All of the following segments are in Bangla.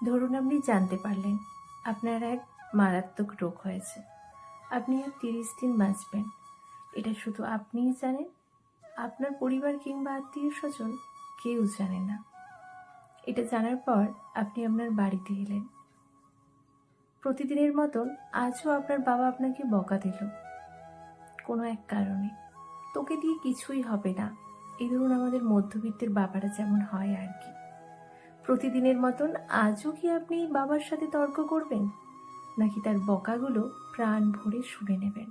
ধরুন আপনি জানতে পারলেন আপনার এক মারাত্মক রোগ হয়েছে। আপনি আর 30 দিন বাঁচবেন, এটা শুধু আপনিই জানেন। আপনার পরিবার কিংবা আত্মীয় স্বজন কেউ জানে না। এটা জানার পর আপনি আপনার বাড়িতে এলেন। প্রতিদিনের মতন আজও আপনার বাবা আপনাকে বকা দিল কোনো এক কারণে। তোকে দিয়ে কিছুই হবে না, এই ধরুন আমাদের মধ্যবিত্তের বাবারা যেমন হয় আর কি। প্রতিদিনের মতন আজও কি আপনি বাবার সাথে তর্ক করবেন, নাকি তার বকাগুলো প্রাণ ভরে শুনে নেবেন?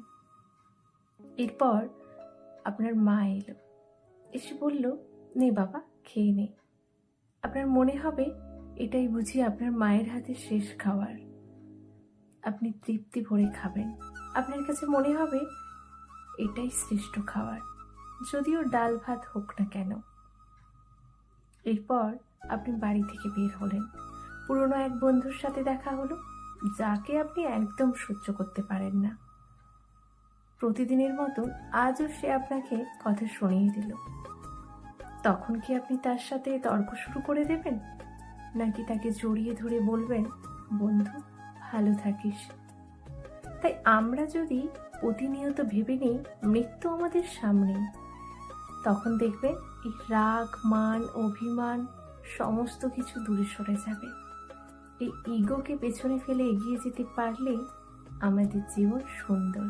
এরপর আপনার মা এলো, এসে বলল, নে বাবা খেয়ে নে। আপনার মনে হবে এটাই বুঝি আপনার মায়ের হাতে শেষ খাবার। আপনি তৃপ্তি ভরে খাবেন। আপনার কাছে মনে হবে এটাই শ্রেষ্ঠ খাবার, যদিও ডাল ভাত হোক না কেন। এরপর আপনি বাড়ি থেকে বের হলেন। পুরনো এক বন্ধুর সাথে দেখা হলো, যাকে আপনি একদম সহ্য করতে পারেন না। প্রতিদিনের মতো আজও সে আপনাকে কথা শুনিয়ে দিল। তখন কি আপনি তার সাথে তর্ক শুরু করে দেবেন, নাকি তাকে জড়িয়ে ধরে বলবেন, বন্ধু ভালো থাকিস? তাই আমরা যদি প্রতিনিয়ত ভেবে নিই মৃত্যু আমাদের সামনেই, তখন দেখবেন এই রাগ, মান, অভিমান সমস্ত কিছু দূরে সরে যাবে। এই ইগোকে পেছনে ফেলে এগিয়ে যেতে পারলেই আমাদের জীবন সুন্দর।